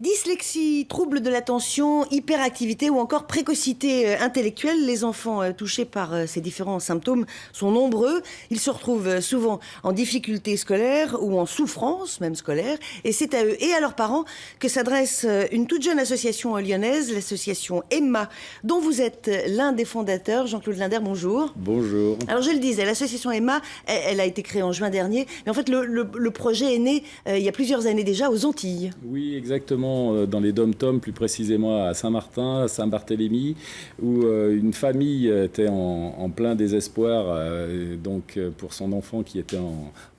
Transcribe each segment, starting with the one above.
Dyslexie, troubles de l'attention, hyperactivité ou encore précocité intellectuelle, les enfants touchés par ces différents symptômes sont nombreux. Ils se retrouvent souvent en difficulté scolaire ou en souffrance même scolaire. Et c'est à eux et à leurs parents que s'adresse une toute jeune association lyonnaise, l'association Emma, dont vous êtes l'un des fondateurs. Jean-Claude Linder, bonjour. Bonjour. Alors je le disais, l'association Emma, elle a été créée en juin dernier. Mais en fait, le projet est né il y a plusieurs années déjà aux Antilles. Oui, exactement. Dans les dom-toms, plus précisément à Saint-Martin, à Saint-Barthélemy, où une famille était en plein désespoir pour son enfant qui était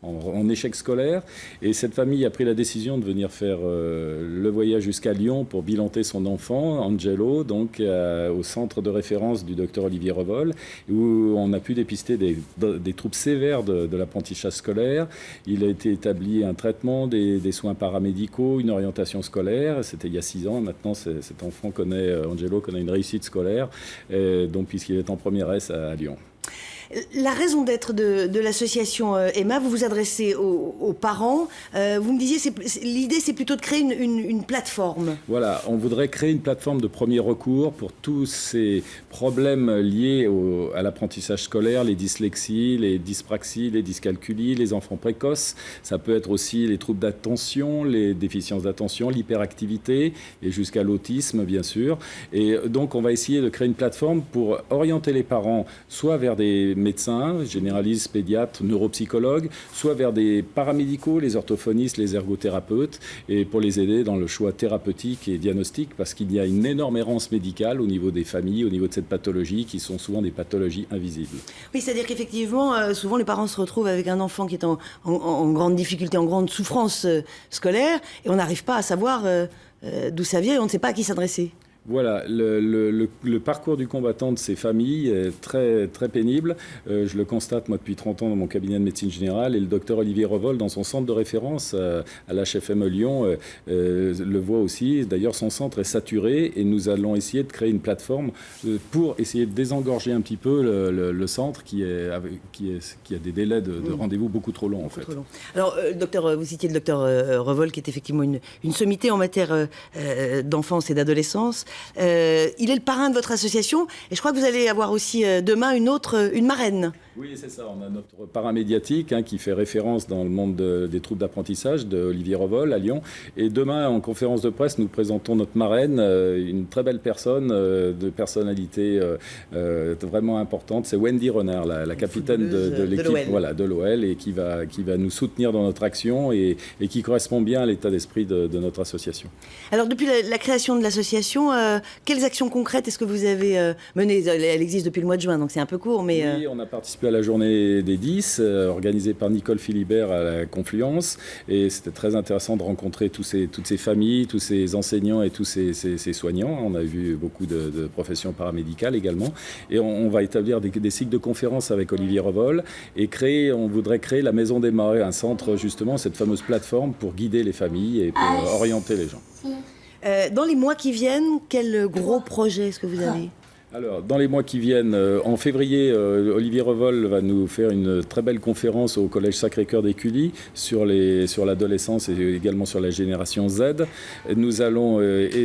en échec scolaire. Et cette famille a pris la décision de venir faire le voyage jusqu'à Lyon pour bilanter son enfant, Angelo, au centre de référence du docteur Olivier Revol, où on a pu dépister des troubles sévères de l'apprentissage scolaire. Il a été établi un traitement, des soins paramédicaux, une orientation scolaire. C'était il y a 6 ans. Maintenant, cet enfant Angelo connaît une réussite scolaire, puisqu'il est en première S à Lyon. La raison d'être de l'association Emma, vous vous adressez aux parents. Vous me disiez, l'idée, c'est plutôt de créer une plateforme. Voilà, on voudrait créer une plateforme de premier recours pour tous ces problèmes liés à l'apprentissage scolaire, les dyslexies, les dyspraxies, les dyscalculies, les enfants précoces. Ça peut être aussi les troubles d'attention, les déficiences d'attention, l'hyperactivité et jusqu'à l'autisme, bien sûr. Et donc, on va essayer de créer une plateforme pour orienter les parents soit vers des médecins, généralistes, pédiatres, neuropsychologues, soit vers des paramédicaux, les orthophonistes, les ergothérapeutes, et pour les aider dans le choix thérapeutique et diagnostique, parce qu'il y a une énorme errance médicale au niveau des familles, au niveau de cette pathologie, qui sont souvent des pathologies invisibles. Oui, c'est-à-dire qu'effectivement, souvent les parents se retrouvent avec un enfant qui est en grande difficulté, en grande souffrance scolaire, et on n'arrive pas à savoir d'où ça vient, et on ne sait pas à qui s'adresser. Voilà, le parcours du combattant de ces familles est très, très pénible. Je le constate, moi, depuis 30 ans dans mon cabinet de médecine générale, et le docteur Olivier Revol, dans son centre de référence à l'HFME Lyon, le voit aussi. D'ailleurs, son centre est saturé, et nous allons essayer de créer une plateforme pour essayer de désengorger un petit peu le centre qui a des délais de rendez-vous beaucoup trop longs, en fait. Alors, vous citiez le docteur Revol, qui est effectivement une sommité en matière d'enfance et d'adolescence. Il est le parrain de votre association, et je crois que vous allez avoir aussi demain une marraine. Oui, c'est ça. On a notre parrain médiatique qui fait référence dans le monde des troubles d'apprentissage de Olivier Revol à Lyon. Et demain, en conférence de presse, nous présentons notre marraine, une très belle personne de personnalité vraiment importante. C'est Wendy Renard, la capitaine de l'équipe de l'OL, et qui va nous soutenir dans notre action et qui correspond bien à l'état d'esprit de notre association. Alors, depuis la création de l'association, quelles actions concrètes est-ce que vous avez menées ? Elle existe depuis le mois de juin, donc c'est un peu court, mais... Oui, on a participé à la journée des 10, organisée par Nicole Philibert à la Confluence, et c'était très intéressant de rencontrer toutes ces familles, tous ces enseignants et tous ces soignants. On a vu beaucoup de professions paramédicales également, et on va établir des cycles de conférences avec Olivier Revol, et on voudrait créer la Maison des Marais, un centre justement, cette fameuse plateforme pour guider les familles et pour orienter les gens. Dans les mois qui viennent, quel gros projet est-ce que vous avez ? Alors, dans les mois qui viennent, en février, Olivier Revol va nous faire une très belle conférence au Collège Sacré-Cœur d'Écully sur l'adolescence et également sur la génération Z. Nous allons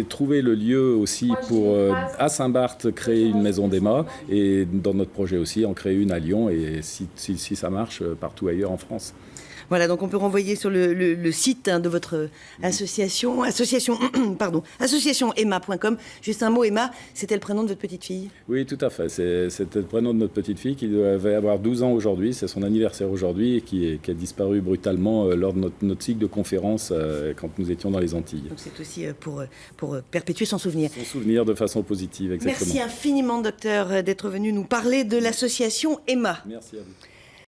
trouver le lieu aussi pour, à Saint-Barth, créer une maison d'Emma, et dans notre projet aussi, en créer une à Lyon, et si ça marche, partout ailleurs en France. Voilà, donc on peut renvoyer sur le site de votre association emma.com. Juste un mot, Emma, c'était le prénom de votre petite fille ? Oui, tout à fait. C'était le prénom de notre petite fille qui devait avoir 12 ans aujourd'hui. C'est son anniversaire aujourd'hui, et qui a disparu brutalement lors de notre cycle de conférences quand nous étions dans les Antilles. Donc c'est aussi pour perpétuer son souvenir. Son souvenir de façon positive, exactement. Merci infiniment, docteur, d'être venu nous parler de l'association Emma. Merci à vous.